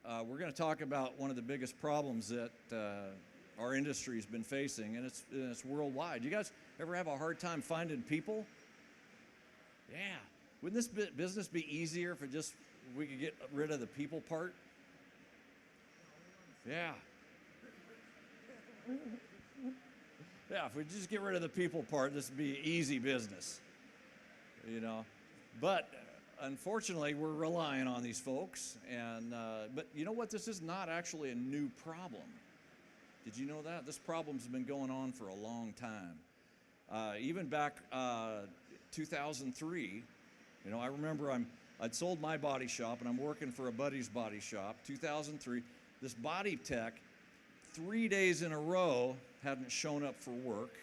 We're going to talk about one of the biggest problems that our industry has been facing, and it's worldwide. You guys ever have a hard time finding people? Yeah. Wouldn't this business be easier if we could get rid of the people part? Yeah. Yeah, if we just get rid of the people part, this would be easy business, you know. But unfortunately, we're relying on these folks, and but you know what? This is not actually a new problem. Did you know that? This problem's been going on for a long time. Even back 2003, you know, I remember I'd sold my body shop, and I'm working for a buddy's body shop. 2003, this body tech, 3 days in a row, hadn't shown up for work.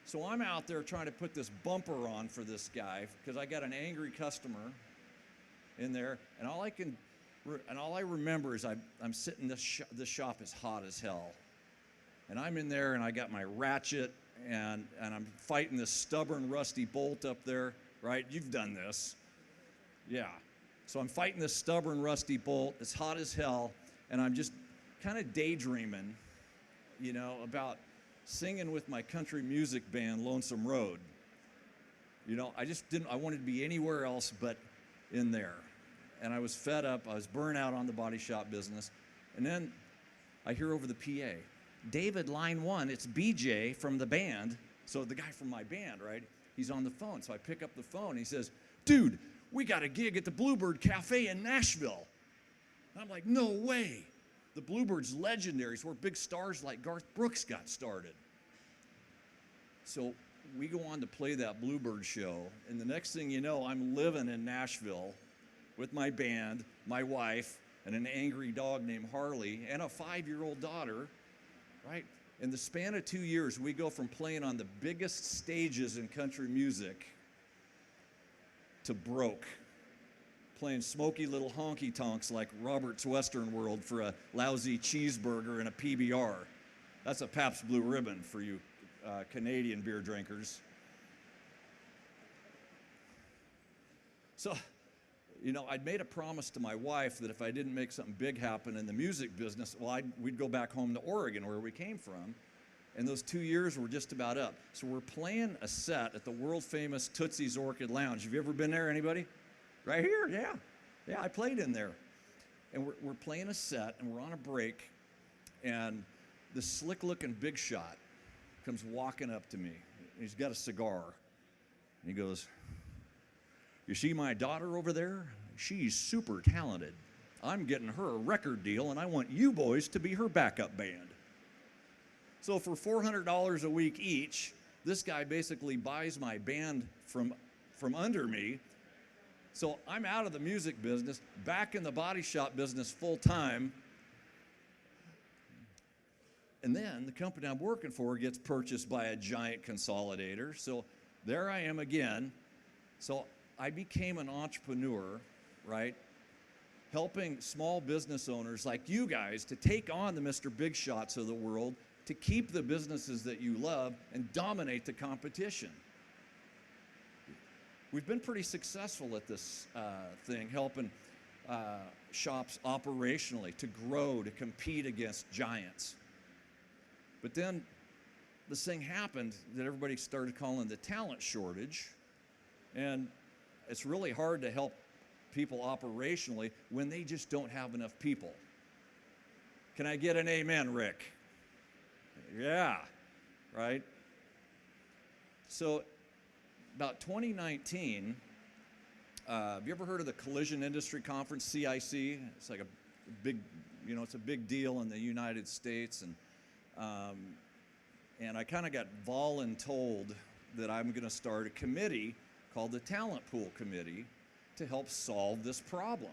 So I'm out there trying to put this bumper on for this guy because I got an angry customer in there, and all I remember is I'm sitting. This shop is hot as hell, and I'm in there, and I got my ratchet, and I'm fighting this stubborn rusty bolt up there. Right? You've done this, yeah. So I'm fighting this stubborn rusty bolt. It's hot as hell, and I'm just kind of daydreaming, you know, about singing with my country music band, Lonesome Road. You know, I wanted to be anywhere else but in there. And I was fed up, I was burnt out on the body shop business. And then I hear over the PA, David, line 1, it's BJ from the band. So the guy from my band, right? He's on the phone. So I pick up the phone, and he says, dude, we got a gig at the Bluebird Cafe in Nashville. And I'm like, no way. The Bluebird's legendary. It's where big stars like Garth Brooks got started. So we go on to play that Bluebird show, and the next thing you know, I'm living in Nashville with my band, my wife, and an angry dog named Harley, and a 5-year-old daughter, right? In the span of 2 years, we go from playing on the biggest stages in country music to broke, playing smoky little honky tonks like Robert's Western World for a lousy cheeseburger and a PBR. That's a Pabst Blue Ribbon for you Canadian beer drinkers. So, you know, I'd made a promise to my wife that if I didn't make something big happen in the music business, well, we'd go back home to Oregon, where we came from. And those 2 years were just about up. So we're playing a set at the world-famous Tootsie's Orchid Lounge. Have you ever been there, anybody? Right here, yeah. Yeah, I played in there. And we're playing a set, and we're on a break, and this slick-looking big shot comes walking up to me. He's got a cigar. And he goes, you see my daughter over there? She's super talented. I'm getting her a record deal, and I want you boys to be her backup band. So for $400 a week each, this guy basically buys my band from under me. So I'm out of the music business, back in the body shop business full time. And then the company I'm working for gets purchased by a giant consolidator. So there I am again. So I became an entrepreneur, right? Helping small business owners like you guys to take on the Mr. Big Shots of the world, to keep the businesses that you love and dominate the competition. We've been pretty successful at this thing, helping shops operationally to grow, to compete against giants. But then this thing happened that everybody started calling the talent shortage, and it's really hard to help people operationally when they just don't have enough people. Can I get an amen, Rick? Yeah, right? So about 2019, have you ever heard of the Collision Industry Conference, CIC? It's like a big, you know, it's a big deal in the United States. And I kind of got voluntold that I'm going to start a committee called the Talent Pool Committee to help solve this problem.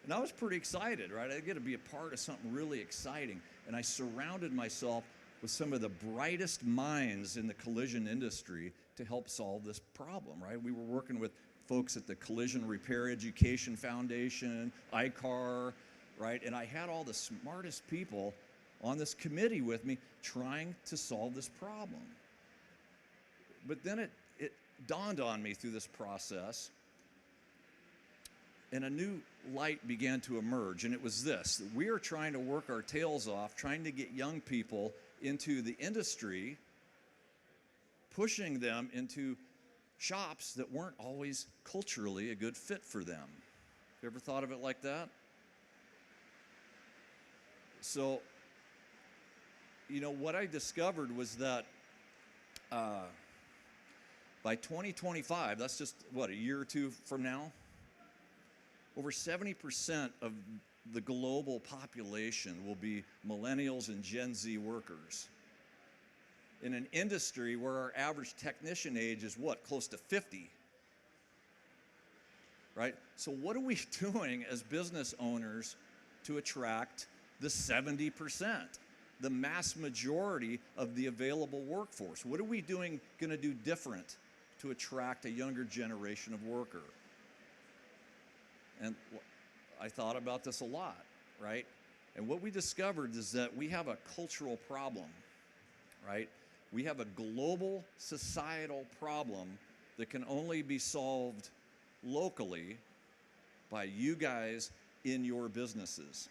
And I was pretty excited, right? I get to be a part of something really exciting. And I surrounded myself with some of the brightest minds in the collision industry to help solve this problem, right? We were working with folks at the Collision Repair Education Foundation, ICAR, right? And I had all the smartest people on this committee with me trying to solve this problem. But then it dawned on me through this process And a new light began to emerge, and it was this: we are trying to work our tails off, trying to get young people into the industry, pushing them into shops that weren't always culturally a good fit for them. You ever thought of it like that? So, what I discovered was that by 2025, that's just, a year or two from now, over 70% of the global population will be millennials and Gen Z workers. In an industry where our average technician age is close to 50, right? So what are we doing as business owners to attract the 70%, the mass majority of the available workforce? What are we going to do different to attract a younger generation of worker? And I thought about this a lot, right? And what we discovered is that we have a cultural problem, right? We have a global societal problem that can only be solved locally by you guys in your businesses.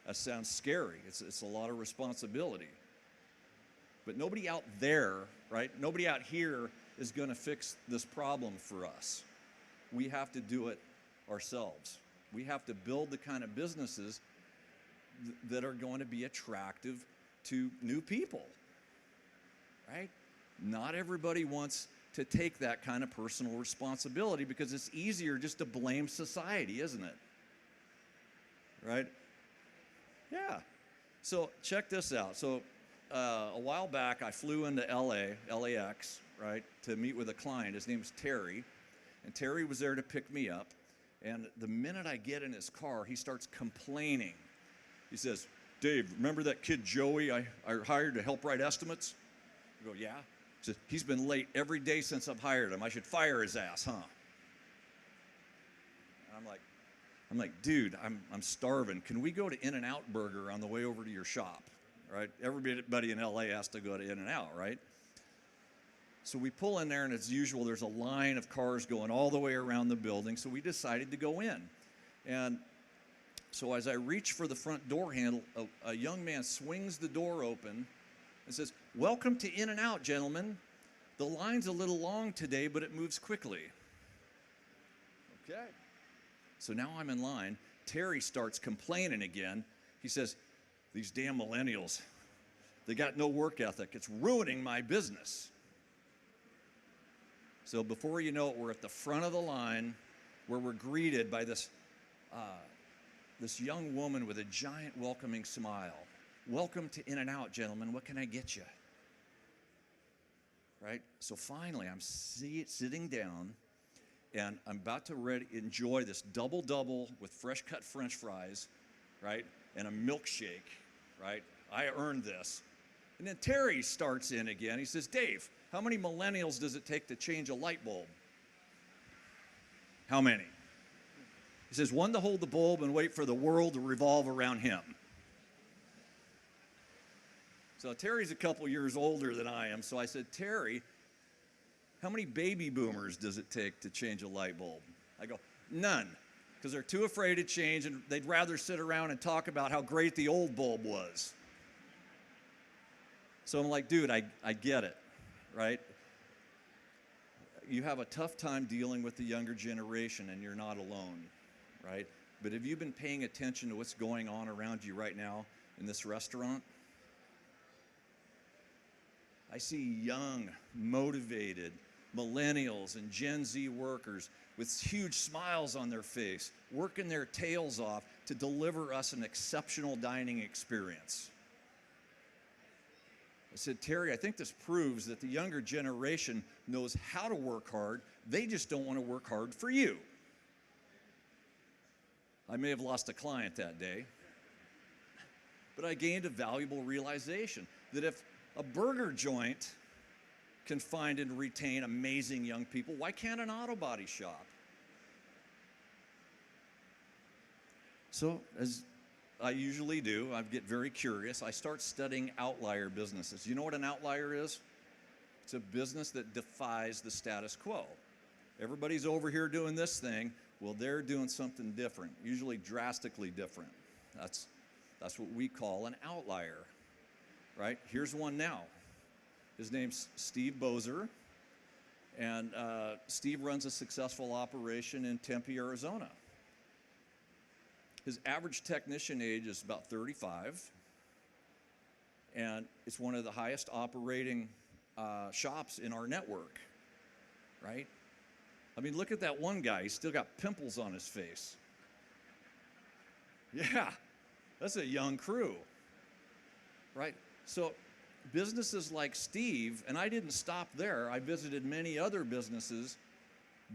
That sounds scary. It's a lot of responsibility. But nobody out there, right? Nobody out here is going to fix this problem for us. We have to do it ourselves. We have to build the kind of businesses that are going to be attractive to new people, right? Not everybody wants to take that kind of personal responsibility because it's easier just to blame society, isn't it? Right? Yeah. So check this out. So a while back, I flew into LAX, right, to meet with a client. His name's Terry, and Terry was there to pick me up. And the minute I get in his car, he starts complaining. He says, "Dave, remember that kid Joey I hired to help write estimates?" I go, "Yeah." He says, "He's been late every day since I've hired him. I should fire his ass, huh?" And I'm like, "Dude, I'm starving. Can we go to In-N-Out Burger on the way over to your shop?" Right? Everybody in LA has to go to In-N-Out, right? So we pull in there, and as usual, there's a line of cars going all the way around the building, so we decided to go in. And so as I reach for the front door handle, a young man swings the door open and says, "Welcome to In-N-Out, gentlemen. The line's a little long today, but it moves quickly." Okay. So now I'm in line. Terry starts complaining again. He says, "These damn millennials, they got no work ethic. It's ruining my business." So before you know it, we're at the front of the line where we're greeted by this young woman with a giant welcoming smile. "Welcome to In-N-Out, gentlemen. What can I get you?" Right? So finally, I'm sitting down, and I'm about to enjoy this double-double with fresh-cut French fries, right, and a milkshake, right? I earned this. And then Terry starts in again. He says, "Dave, how many millennials does it take to change a light bulb?" "How many?" He says, "One to hold the bulb and wait for the world to revolve around him." So Terry's a couple years older than I am, so I said, "Terry, how many baby boomers does it take to change a light bulb?" I go, "None, because they're too afraid to change, and they'd rather sit around and talk about how great the old bulb was." So I'm like, "Dude, I get it, right? You have a tough time dealing with the younger generation, and you're not alone, right? But have you been paying attention to what's going on around you right now in this restaurant? I see young, motivated millennials and Gen Z workers with huge smiles on their face, working their tails off to deliver us an exceptional dining experience." I said, "Terry, I think this proves that the younger generation knows how to work hard. They just don't want to work hard for you." I may have lost a client that day, but I gained a valuable realization that if a burger joint can find and retain amazing young people, why can't an auto body shop? So, as I usually do, I get very curious. I start studying outlier businesses. You know what an outlier is? It's a business that defies the status quo. Everybody's over here doing this thing. Well, they're doing something different, usually drastically different. That's what we call an outlier, right? Here's one now. His name's Steve Bozer, and Steve runs a successful operation in Tempe, Arizona. His average technician age is about 35, and it's one of the highest operating shops in our network, right? I mean, look at that one guy. He's still got pimples on his face. Yeah, that's a young crew, right? So businesses like Steve, and I didn't stop there. I visited many other businesses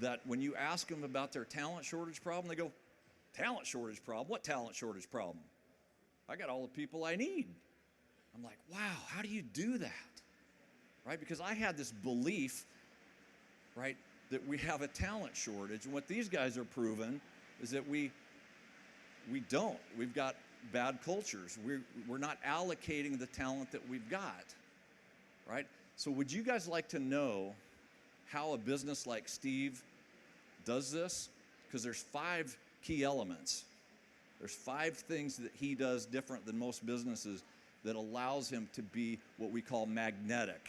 that when you ask them about their talent shortage problem, they go, talent shortage problem? What talent shortage problem? I got all the people I need. I'm like, wow, how do you do that? Right? Because I had this belief, right, that we have a talent shortage. And what these guys are proving is that we don't. We've got bad cultures. We're not allocating the talent that we've got, right? So would you guys like to know how a business like Steve does this? Because there's 5 key elements. There's 5 things that he does different than most businesses that allows him to be what we call magnetic.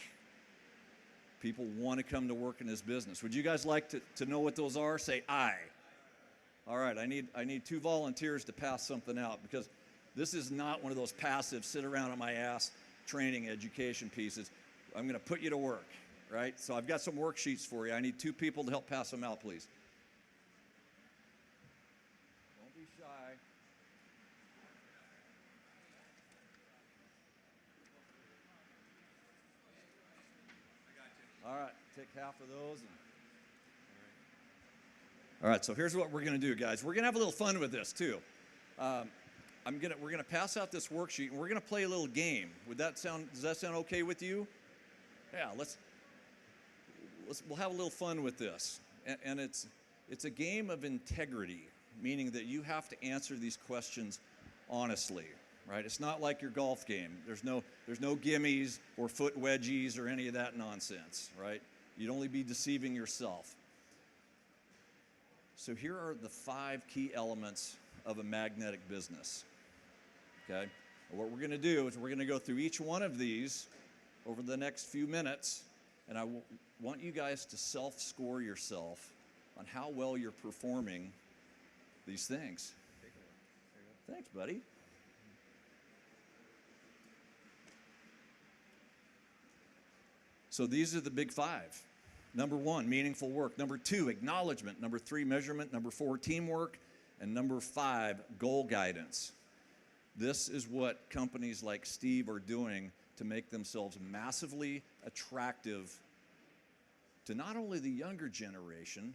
People want to come to work in his business. Would you guys like to know what those are? Say aye. All right, I need 2 volunteers to pass something out, because this is not one of those passive sit around on my ass training education pieces. I'm going to put you to work, right? So I've got some worksheets for you. I need 2 people to help pass them out, please. Don't be shy. All right, take half of those. All right, so here's what we're going to do, guys. We're going to have a little fun with this, too. We're going to pass out this worksheet, and we're going to play a little game. Does that sound okay with you? Yeah, we'll have a little fun with this. And it's a game of integrity, meaning that you have to answer these questions honestly, right? It's not like your golf game. There's no gimmies or foot wedgies or any of that nonsense, right? You'd only be deceiving yourself. So here are the 5 key elements of a magnetic business, okay? And what we're going to do is we're going to go through each one of these over the next few minutes, and I want you guys to self-score yourself on how well you're performing these things. Thanks, buddy. So these are the big 5. Number 1, meaningful work. Number 2, acknowledgement. Number 3, measurement. Number 4, teamwork. And number 5, goal guidance. This is what companies like Steve are doing to make themselves massively attractive to not only the younger generation,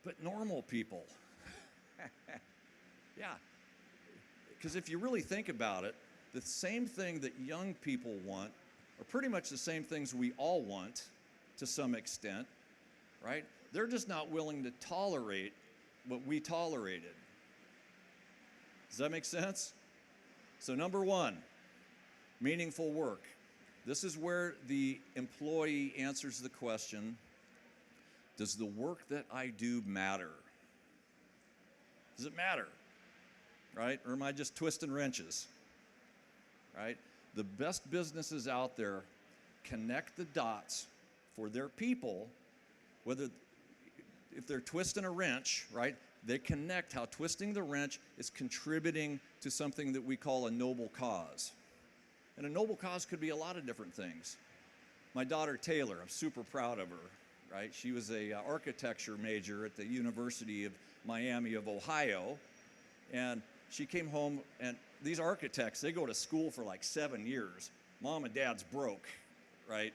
but normal people. Yeah. Because if you really think about it, the same thing that young people want are pretty much the same things we all want to some extent, right? They're just not willing to tolerate what we tolerated. Does that make sense? So number 1, meaningful work. This is where the employee answers the question, does the work that I do matter? Does it matter? Right? Or am I just twisting wrenches? Right? The best businesses out there connect the dots for their people, whether if they're twisting a wrench, right? They connect how twisting the wrench is contributing to something that we call a noble cause. And a noble cause could be a lot of different things. My daughter Taylor, I'm super proud of her, right? She was a architecture major at the University of Miami of Ohio, and she came home, and these architects, they go to school for like 7 years. Mom and dad's broke, right?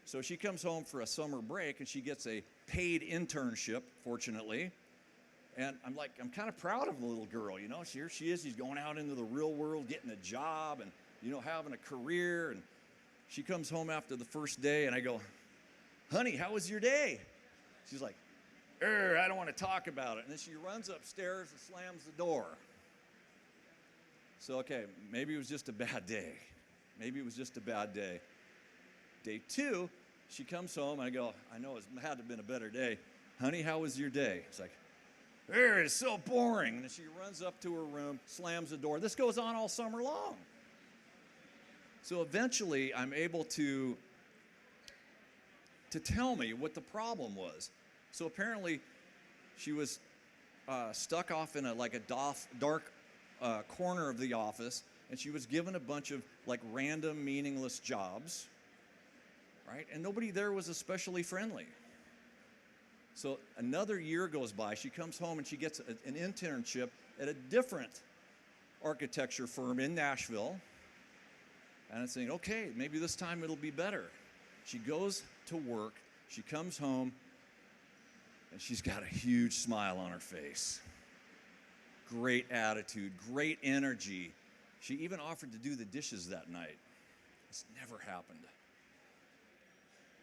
So she comes home for a summer break, and she gets a paid internship, fortunately. And I'm kind of proud of the little girl, you know. Here she is, she's going out into the real world, getting a job, and, you know, having a career. And she comes home after the first day, and I go, honey, how was your day? She's like, I don't want to talk about it. And then she runs upstairs and slams the door. So, okay, maybe it was just a bad day. Maybe it was just a bad day. Day 2, she comes home, and I go, I know it had to have been a better day. Honey, how was your day? It's like, It is so boring. And she runs up to her room, slams the door. This goes on all summer long. So eventually, I'm able to tell me what the problem was. So apparently, she was stuck off in a dark corner of the office, and she was given a bunch of like random, meaningless jobs, right? And nobody there was especially friendly. So another year goes by. She comes home and she gets an internship at a different architecture firm in Nashville. And I'm saying, okay, maybe this time it'll be better. She goes to work. She comes home, and she's got a huge smile on her face. Great attitude, great energy. She even offered to do the dishes that night. It's never happened.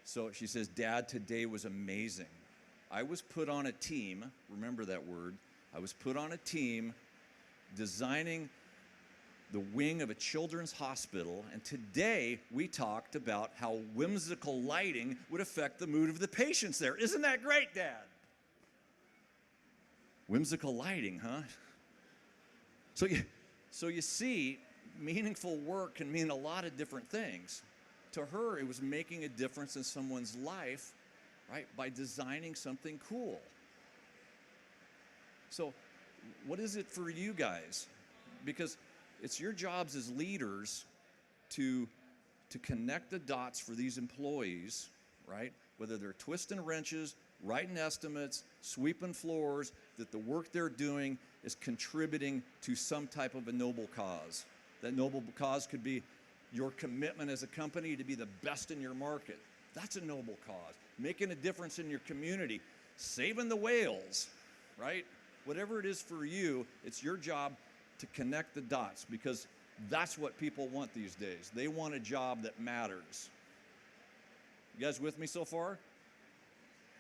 So she says, Dad, today was amazing. I was put on a team, remember that word, I was put on a team designing the wing of a children's hospital, and today we talked about how whimsical lighting would affect the mood of the patients there. Isn't that great, Dad? Whimsical lighting, huh? So you see, meaningful work can mean a lot of different things. To her, it was making a difference in someone's life, right, by designing something cool. So what is it for you guys? Because it's your jobs as leaders to connect the dots for these employees, right? Whether they're twisting wrenches, writing estimates, sweeping floors, that the work they're doing is contributing to some type of a noble cause. That noble cause could be your commitment as a company to be the best in your market. That's a noble cause. Making a difference in your community, saving the whales, right? Whatever it is for you, it's your job to connect the dots, because that's what people want these days. They want a job that matters. You guys with me so far?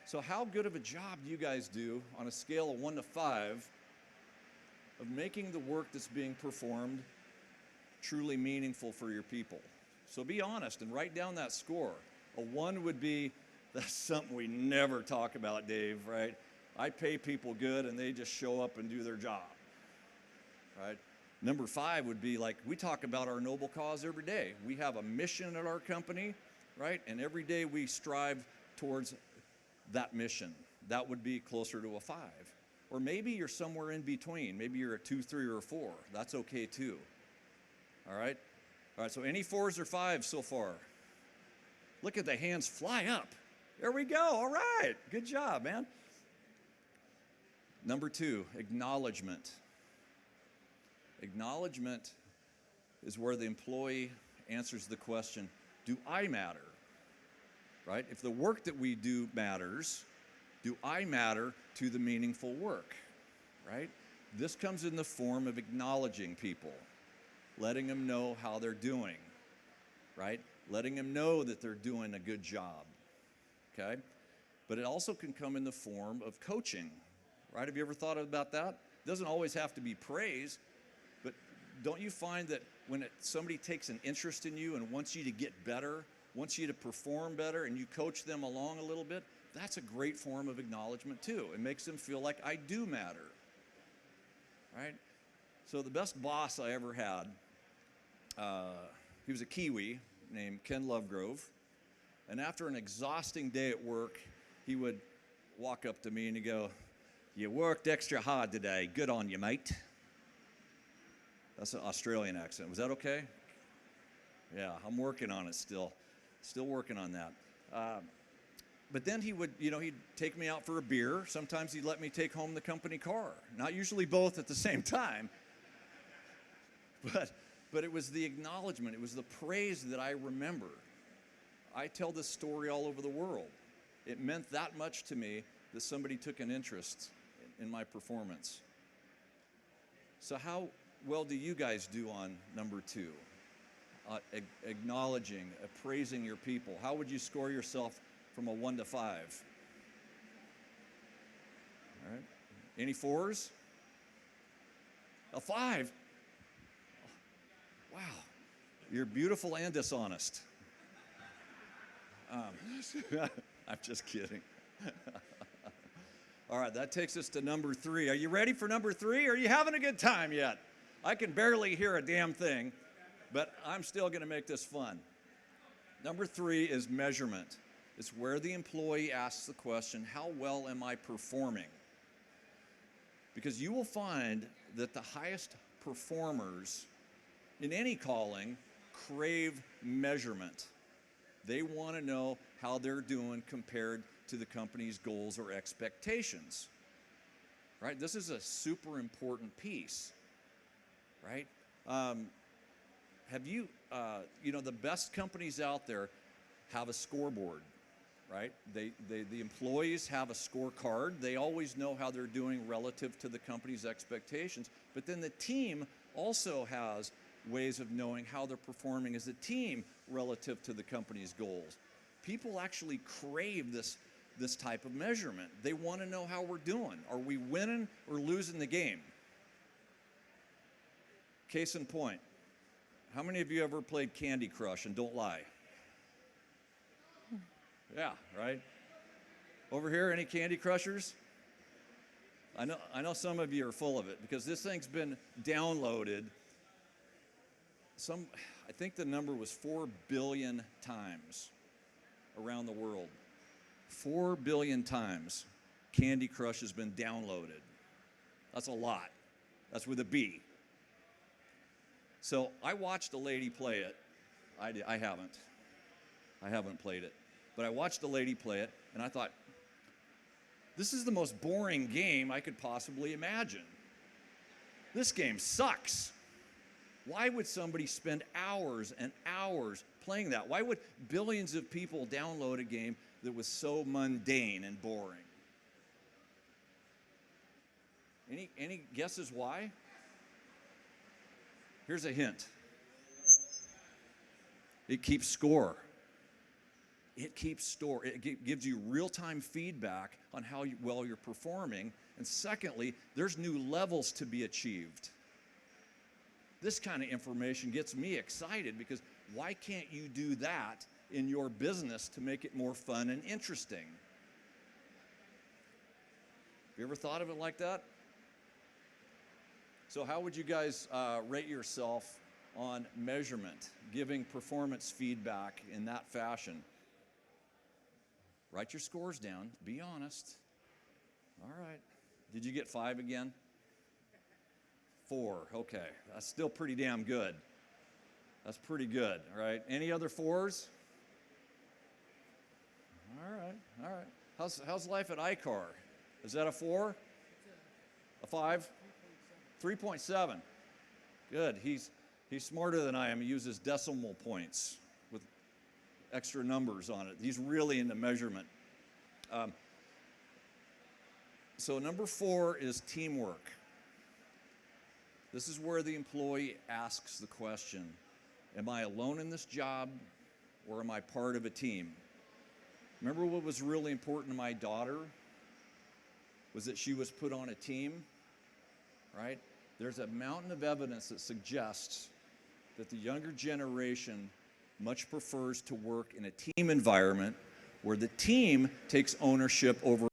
So how good of a job do you guys do on a scale of 1 to 5 of making the work that's being performed truly meaningful for your people? So be honest and write down that score. A 1 would be, that's something we never talk about, Dave, right? I pay people good and they just show up and do their job, right? Number 5 would be like, we talk about our noble cause every day. We have a mission at our company, right? And every day we strive towards that mission. That would be closer to a 5. Or maybe you're somewhere in between. Maybe you're a 2, 3, or a 4. That's okay too. All right? All right, so any 4s or 5s so far? Look at the hands fly up. There we go. All right. Good job, man. Number 2, acknowledgement. Acknowledgement is where the employee answers the question, do I matter? Right? If the work that we do matters, do I matter to the meaningful work? Right? This comes in the form of acknowledging people, letting them know how they're doing, right? Letting them know that they're doing a good job, okay? But it also can come in the form of coaching, right? Have you ever thought about that? It doesn't always have to be praise, but don't you find that when somebody takes an interest in you and wants you to get better, wants you to perform better, and you coach them along a little bit, that's a great form of acknowledgement too. It makes them feel like I do matter, right? So the best boss I ever had, he was a Kiwi named Ken Lovegrove, and after an exhausting day at work, he would walk up to me and he'd go, you worked extra hard today, good on you, mate. That's an Australian accent. Was that okay? Yeah, I'm working on it still. Still working on that. But then he would, he'd take me out for a beer. Sometimes he'd let me take home the company car. Not usually both at the same time. But it was the acknowledgement. It was the praise that I remember. I tell this story all over the world. It meant that much to me that somebody took an interest in my performance. So how well do you guys do on number 2? Acknowledging, praising your people. How would you score yourself from a 1 to 5? All right. Any 4s? A 5? Wow. You're beautiful and dishonest. I'm just kidding. All right, that takes us to number 3. Are you ready for number 3? Are you having a good time yet? I can barely hear a damn thing, but I'm still going to make this fun. Number 3 is measurement. It's where the employee asks the question, how well am I performing? Because you will find that the highest performers in any calling crave measurement. They want to know how they're doing compared to the company's goals or expectations, right? This is a super important piece, right? Have you, the best companies out there have a scoreboard, right? The employees have a scorecard. They always know how they're doing relative to the company's expectations, but then the team also has ways of knowing how they're performing as a team relative to the company's goals. People actually crave this type of measurement. They want to know how we're doing. Are we winning or losing the game? Case in point, how many of you ever played Candy Crush, and don't lie? Yeah, right? Over here, any Candy Crushers? I know some of you are full of it because this thing's been downloaded. I think the number was 4 billion times around the world. 4 billion times Candy Crush has been downloaded. That's a lot. That's with a B. So I watched a lady play it. I haven't played it. But I watched a lady play it, and I thought, this is the most boring game I could possibly imagine. This game sucks. Why would somebody spend hours and hours playing that? Why would billions of people download a game that was so mundane and boring? Any guesses why? Here's a hint. It keeps score. It keeps score. It gives you real-time feedback on how well you're performing. And secondly, there's new levels to be achieved. This kind of information gets me excited because why can't you do that in your business to make it more fun and interesting? Have you ever thought of it like that? So how would you guys rate yourself on measurement, giving performance feedback in that fashion? Write your scores down. Be honest. All right. Did you get 5 again? 4. Okay. That's still pretty damn good. That's pretty good. All right. Any other 4s? All right. All right. How's life at ICAR? Is that a 4? A 5? 3.7. Good. He's smarter than I am. He uses decimal points with extra numbers on it. He's really into measurement. So number 4 is teamwork. This is where the employee asks the question, am I alone in this job or am I part of a team? Remember what was really important to my daughter? Was that she was put on a team, right? There's a mountain of evidence that suggests that the younger generation much prefers to work in a team environment where the team takes ownership over